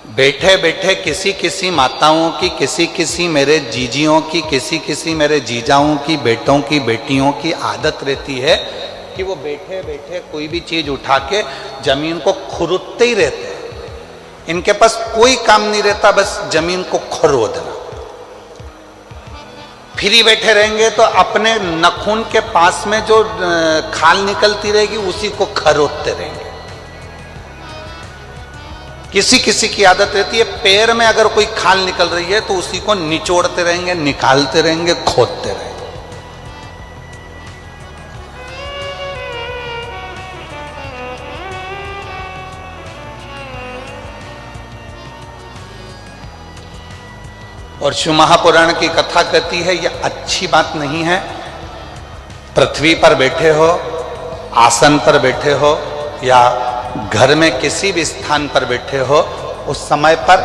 बैठे बैठे किसी किसी माताओं की, किसी किसी मेरे जीजियों की, किसी किसी मेरे जीजाओं की, बेटों की, बेटियों की आदत रहती है कि वो बैठे बैठे कोई भी चीज उठा के जमीन को खुरदते ही रहते हैं। इनके पास कोई काम नहीं रहता, बस जमीन को खुरदना। फ्री बैठे रहेंगे तो अपने नखून के पास में जो खाल निकलती रहेगी उसी को खरोदते रहेंगे। किसी किसी की आदत रहती है पैर में अगर कोई खाल निकल रही है तो उसी को निचोड़ते रहेंगे, निकालते रहेंगे, खोदते रहेंगे। और शिव महापुराण की कथा कहती है यह अच्छी बात नहीं है। पृथ्वी पर बैठे हो, आसन पर बैठे हो या घर में किसी भी स्थान पर बैठे हो, उस समय पर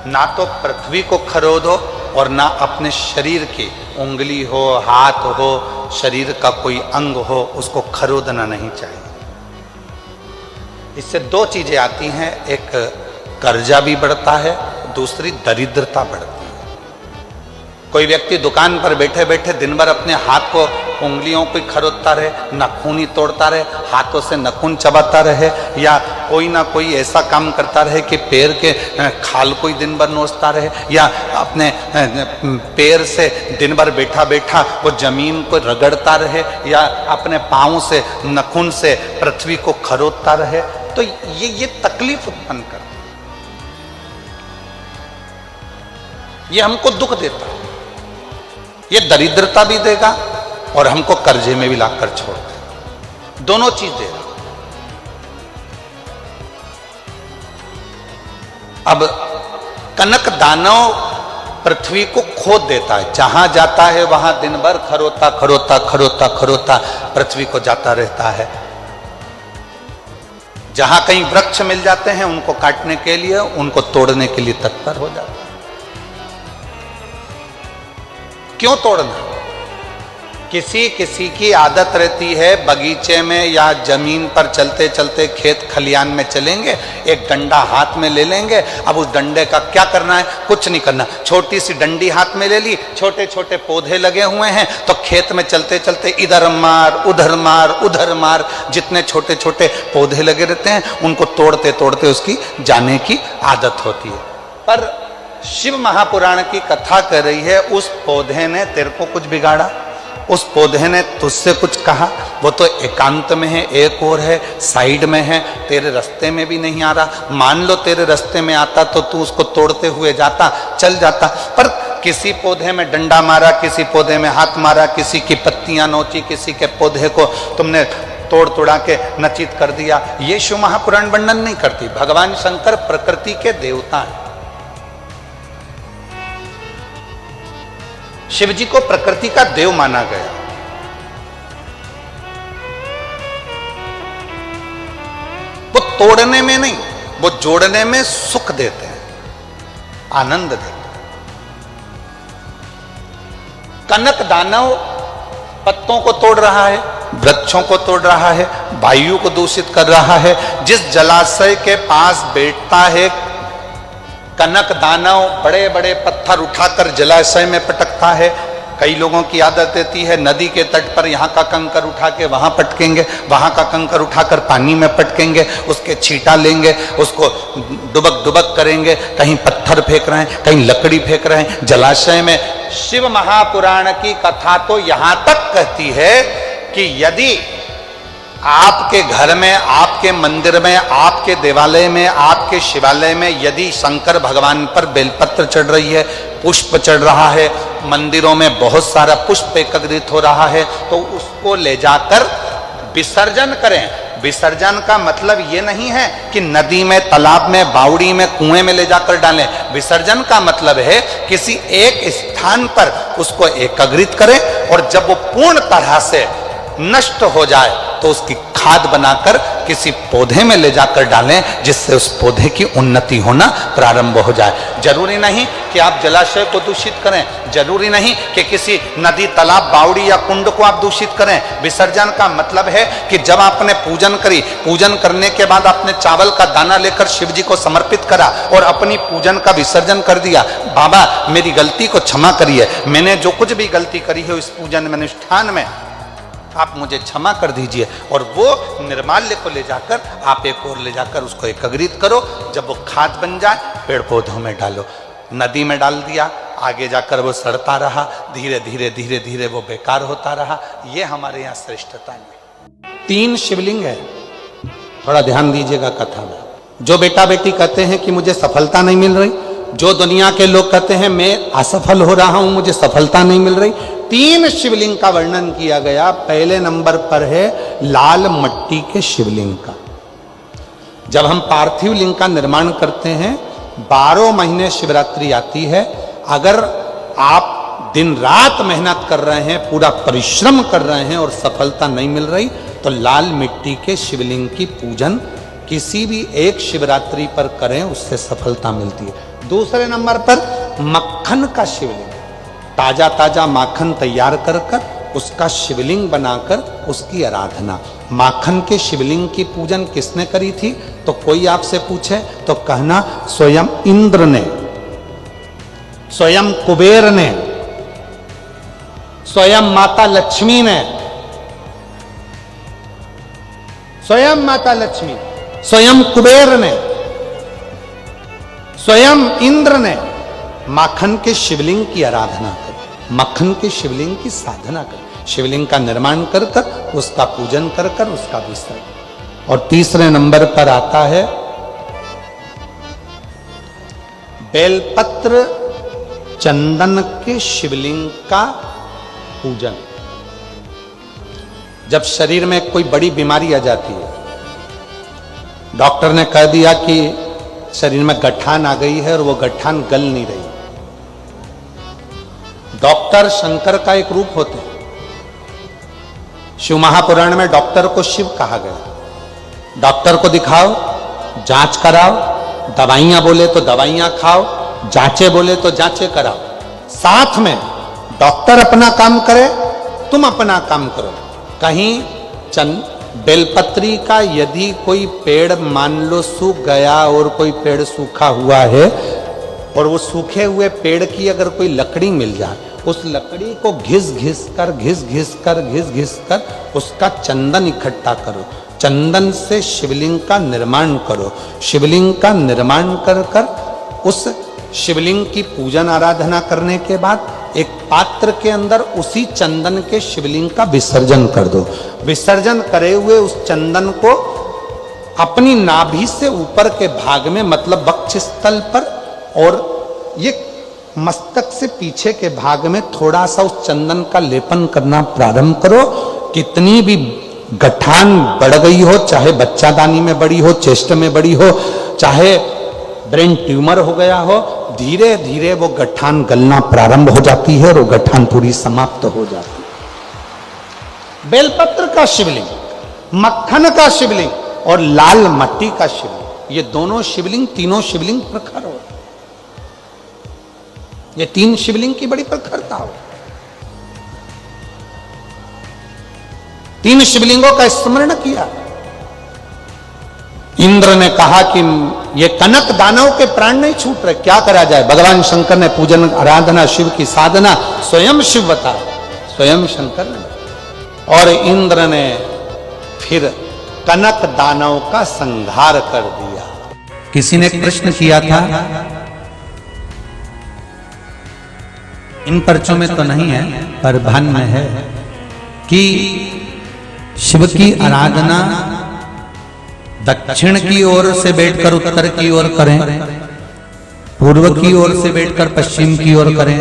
ना तो पृथ्वी को खरोदो और ना अपने शरीर की उंगली हो, हाथ हो, शरीर का कोई अंग हो, उसको खरोदना नहीं चाहिए। इससे दो चीजें आती हैं, एक कर्जा भी बढ़ता है, दूसरी दरिद्रता बढ़ती है। कोई व्यक्ति दुकान पर बैठे बैठे दिन भर अपने हाथ को, उंगलियों को खरोदता रहे, नाखून ही तोड़ता रहे, हाथों से नाखून चबाता रहे, या कोई ना कोई ऐसा काम करता रहे कि पैर के खाल को ही दिन भर नोचता रहे, या अपने पैर से दिन भर बैठा बैठा वो जमीन को रगड़ता रहे, या अपने पाँव से, नाखून से पृथ्वी को खरोदता रहे, तो ये तकलीफ उत्पन्न करता है, ये हमको दुख देता है, ये दरिद्रता भी देगा और हमको कर्जे में भी लाकर छोड़ देगा। दोनों चीज देगा। अब कनक दानव पृथ्वी को खोद देता है, जहां जाता है वहां दिन भर खरोता खरोता खरोता खरोता पृथ्वी को जाता रहता है। जहां कहीं वृक्ष मिल जाते हैं उनको काटने के लिए, उनको तोड़ने के लिए तत्पर हो जाता है। क्यों तोड़ना? किसी किसी की आदत रहती है बगीचे में या जमीन पर चलते चलते खेत खलियान में चलेंगे, एक डंडा हाथ में ले लेंगे। अब उस डंडे का क्या करना है? कुछ नहीं करना। छोटी सी डंडी हाथ में ले ली, छोटे छोटे पौधे लगे हुए हैं तो खेत में चलते चलते इधर मार उधर मार उधर मार, जितने छोटे छोटे पौधे लगे रहते हैं उनको तोड़ते तोड़ते उसकी जाने की आदत होती है। पर शिव महापुराण की कथा कर रही है उस पौधे ने तेरे को कुछ बिगाड़ा, उस पौधे ने तुझसे कुछ कहा, वो तो एकांत में है, एक और है, साइड में है, तेरे रास्ते में भी नहीं आ रहा। मान लो तेरे रास्ते में आता तो तू उसको तोड़ते हुए जाता, चल जाता, पर किसी पौधे में डंडा मारा, किसी पौधे में हाथ मारा, किसी की पत्तियां नोची, किसी के पौधे को तुमने तोड़ तोड़ा के नचित कर दिया। ये शिव महापुराण वर्णन नहीं करती। भगवान शंकर प्रकृति के देवता हैं। शिव जी को प्रकृति का देव माना गया। वो तोड़ने में नहीं, वो जोड़ने में सुख देते हैं, आनंद देते हैं। कनक दानव पत्तों को तोड़ रहा है, वृक्षों को तोड़ रहा है, वायु को दूषित कर रहा है। जिस जलाशय के पास बैठता है कनक दानव बड़े बड़े पत्थर उठाकर जलाशय में पटकता है। कई लोगों की आदत रहती है नदी के तट पर यहाँ का कंकर उठा के वहां पटकेंगे, वहां का कंकर उठाकर पानी में पटकेंगे, उसके छींटा लेंगे, उसको डुबक डुबक करेंगे, कहीं पत्थर फेंक रहे हैं, कहीं लकड़ी फेंक रहे हैं जलाशय में। शिव महापुराण की कथा तो यहां तक कहती है कि यदि आपके घर में, आपके मंदिर में, आपके देवालय में, आपके शिवालय में यदि शंकर भगवान पर बेलपत्र चढ़ रही है, पुष्प चढ़ रहा है, मंदिरों में बहुत सारा पुष्प एकत्रित हो रहा है, तो उसको ले जाकर विसर्जन करें। विसर्जन का मतलब ये नहीं है कि नदी में, तालाब में, बावड़ी में, कुएं में ले जाकर डालें। विसर्जन का मतलब है किसी एक स्थान पर उसको एकत्रित करें और जब वो पूर्ण तरह से नष्ट हो जाए तो उसकी खाद बनाकर किसी पौधे में ले जाकर डालें, जिससे उस पौधे की उन्नति होना प्रारंभ हो जाए। जरूरी नहीं कि आप जलाशय को दूषित करें, जरूरी नहीं कि किसी नदी, तालाब, बावड़ी या कुंड को आप दूषित करें। विसर्जन का मतलब है कि जब आपने पूजन करी, पूजन करने के बाद आपने चावल का दाना लेकर शिव जी को समर्पित करा और अपनी पूजन का विसर्जन कर दिया, बाबा मेरी गलती को क्षमा करिए, मैंने जो कुछ भी गलती करी है इस पूजन में, अनुष्ठान में, आप मुझे क्षमा कर दीजिए। और वो निर्माल्य को ले जाकर आप एक और ले जाकर उसको एकत्रित करो। जब वो खाद बन जाए पेड़ पौधों में डालो। नदी में डाल दिया, आगे जाकर वो सड़ता रहा, धीरे धीरे धीरे धीरे वो बेकार होता रहा। ये हमारे यहाँ श्रेष्ठता है। 3 शिवलिंग है, थोड़ा ध्यान दीजिएगा कथा में। जो बेटा बेटी कहते हैं कि मुझे सफलता नहीं मिल रही, जो दुनिया के लोग कहते हैं मैं असफल हो रहा हूं, मुझे सफलता नहीं मिल रही, 3 शिवलिंग का वर्णन किया गया। पहले नंबर पर है लाल मट्टी के शिवलिंग का। जब हम पार्थिव लिंग का निर्माण करते हैं, 12 महीने शिवरात्रि आती है, अगर आप दिन रात मेहनत कर रहे हैं, पूरा परिश्रम कर रहे हैं और सफलता नहीं मिल रही, तो लाल मिट्टी के शिवलिंग की पूजन किसी भी एक शिवरात्रि पर करें, उससे सफलता मिलती है। दूसरे नंबर पर मक्खन का शिवलिंग, ताजा ताजा माखन तैयार कर उसका शिवलिंग बनाकर उसकी आराधना। माखन के शिवलिंग की पूजन किसने करी थी? तो कोई आपसे पूछे तो कहना स्वयं इंद्र ने, स्वयं कुबेर ने, स्वयं माता लक्ष्मी ने, स्वयं माता लक्ष्मी, स्वयं कुबेर ने, स्वयं इंद्र ने माखन के शिवलिंग की आराधना कर, मक्खन के शिवलिंग की साधना कर, शिवलिंग का निर्माण कर उसका पूजन कर उसका विसर्जन। और तीसरे नंबर पर आता है बेलपत्र चंदन के शिवलिंग का पूजन। जब शरीर में कोई बड़ी बीमारी आ जाती है, डॉक्टर ने कह दिया कि शरीर में गठान आ गई है और वो गठान गल नहीं रही, डॉक्टर शंकर का एक रूप होते हैं। शिव महापुराण में डॉक्टर को शिव कहा गया। डॉक्टर को दिखाओ, जांच कराओ, दवाइयां बोले तो दवाइयां खाओ, जांचे बोले तो जांचे कराओ। साथ में डॉक्टर अपना काम करे, तुम अपना काम करो। कहीं बेलपत्री का यदि कोई पेड़ मान लो सूख गया और कोई पेड़ सूखा हुआ है, और वो सूखे हुए पेड़ की अगर कोई लकड़ी मिल जाए, उस लकड़ी को घिस घिस कर उसका चंदन इकट्ठा करो, चंदन से शिवलिंग का निर्माण करो। शिवलिंग का निर्माण कर उस शिवलिंग की पूजन आराधना करने के बाद एक पात्र के अंदर उसी चंदन के शिवलिंग का विसर्जन कर दो। विसर्जन करे हुए उस चंदन को अपनी नाभि से ऊपर के भाग में, मतलब वक्ष स्थल पर, और ये मस्तक से पीछे के भाग में थोड़ा सा उस चंदन का लेपन करना प्रारंभ करो। कितनी भी गठान बढ़ गई हो, चाहे बच्चादानी में बड़ी हो, चेस्ट में बड़ी हो, चाहे ब्रेन ट्यूमर हो गया हो, धीरे धीरे वो गठान गलना प्रारंभ हो जाती है और वो गठान पूरी समाप्त हो जाती है। बेलपत्र का शिवलिंग, मक्खन का शिवलिंग और लाल मट्टी का शिवलिंग, ये दोनों शिवलिंग, तीनों शिवलिंग प्रखर हो। ये 3 शिवलिंग की बड़ी प्रखरता हो। 3 शिवलिंगों का स्मरण किया। इंद्र ने कहा कि ये कनक दानव के प्राण नहीं छूट रहे, क्या करा जाए? भगवान शंकर ने पूजन आराधना, शिव की साधना स्वयं शिव बता, स्वयं शंकर ने। और इंद्र ने फिर कनक दानव का संहार कर दिया। किसी ने प्रश्न किया था, इन पर्चों में तो नहीं है पर भान में है, कि शिव की आराधना दक्षिण की ओर से बैठकर उत्तर की ओर करें, पूर्व की ओर से बैठकर पश्चिम की ओर करें,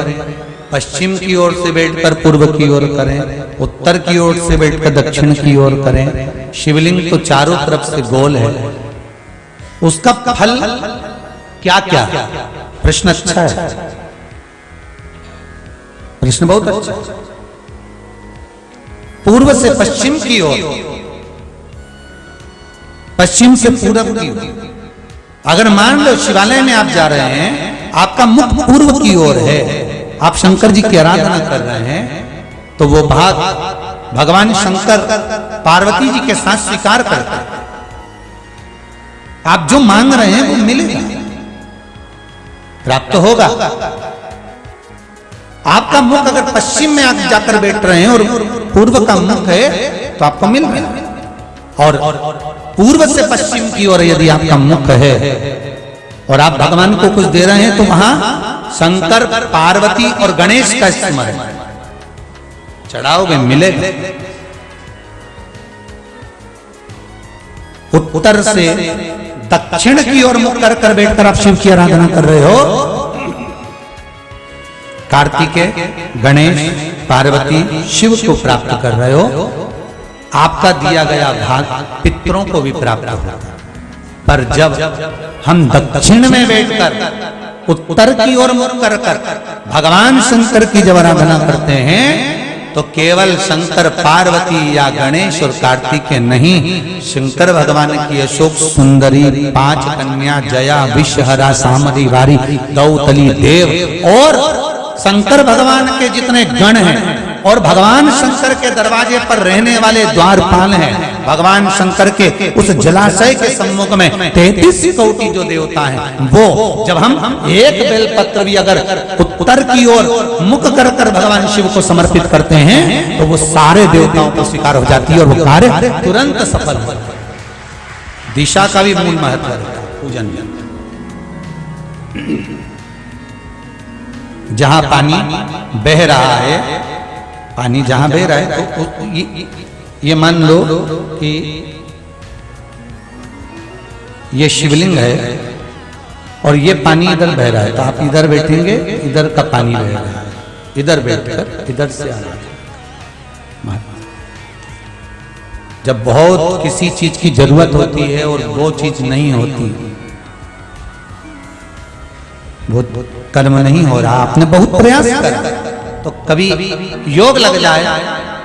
पश्चिम की ओर से बैठकर पूर्व की ओर करें, उत्तर की ओर से बैठकर दक्षिण की ओर करें। शिवलिंग तो चारों तरफ से गोल है, उसका फल क्या क्या? प्रश्न अच्छा है, प्रश्न बहुत अच्छा। पूर्व से पश्चिम की ओर पश्चिम से पूरब की ओर। अगर मान लो शिवालय में आप जा रहे हैं, आपका मुख पूर्व की ओर है, आप शंकर जी की आराधना कर रहे हैं, तो वो भाग भगवान शंकर पार्वती जी के साथ स्वीकार करते हैं। आप जो मांग रहे हैं वो मिलेगा, प्राप्त होगा। आपका मुख अगर पश्चिम में आप जाकर बैठ रहे हैं और पूर्व का मुख है तो आपको मिल गया। और पूर्व से पश्चिम की ओर यदि आपका मुख है और आप भगवान को कुछ दे रहे हैं तो वहां शंकर, पार्वती और गणेश का स्मरण चढ़ाओगे, मिलेगा। उत्तर से दक्षिण की ओर मुख कर कर बैठकर आप शिव की आराधना कर रहे हो, कार्तिकेय, गणेश, पार्वती, शिव को प्राप्त कर रहे हो, आपका दिया गया भाग पितरों को भी प्राप्त होगा। पर जब हम दक्षिण में बैठकर उत्तर की ओर मुख कर कर भगवान शंकर की जब आराधना करते हैं तो केवल शंकर, पार्वती या गणेश और कार्तिकेय नहीं, शंकर भगवान की अशोक सुंदरी, 5 कन्या, जया, विषहरा, सामरी, वारी, दौतली, देव और शंकर भगवान के जितने गण हैं और भगवान शंकर के दरवाजे पर रहने वाले द्वारपाल हैं, भगवान शंकर के उस जलाशय के सम्मुख में 33 कोटि जो देवता हैं, वो जब हम एक बेलपत्र भी अगर उत्तर की ओर मुख कर कर भगवान शिव को समर्पित करते हैं तो वो सारे देवताओं को स्वीकार हो जाती है और वो कार्य तुरंत सफल हो। दिशा का भी मूल महत्व है पूजन में। जहां पानी बह रहा है, पानी जहां बह रहा है तो ये मान लो कि ये शिवलिंग है और ये पानी इधर बह रहा है, तो आप इधर बैठेंगे, इधर का पानी बह रहा है, इधर बैठकर इधर से आ रहा है। जब बहुत किसी चीज की जरूरत होती है और वो चीज नहीं होती, वो कर्म नहीं हो रहा, आपने बहुत प्रयास करा, तो कभी योग लग जाए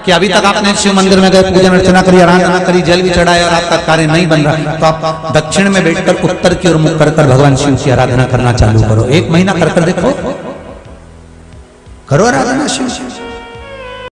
कि अभी तक आपने शिव मंदिर में गए, पूजन अर्चना करी, आराधना करी, जल भी चढ़ाया और आपका कार्य नहीं बन रहा, तो आप दक्षिण में बैठकर उत्तर की ओर मुख कर भगवान शिव की आराधना करना चालू करो। 1 महीना कर देखो, करो आराधना शिव।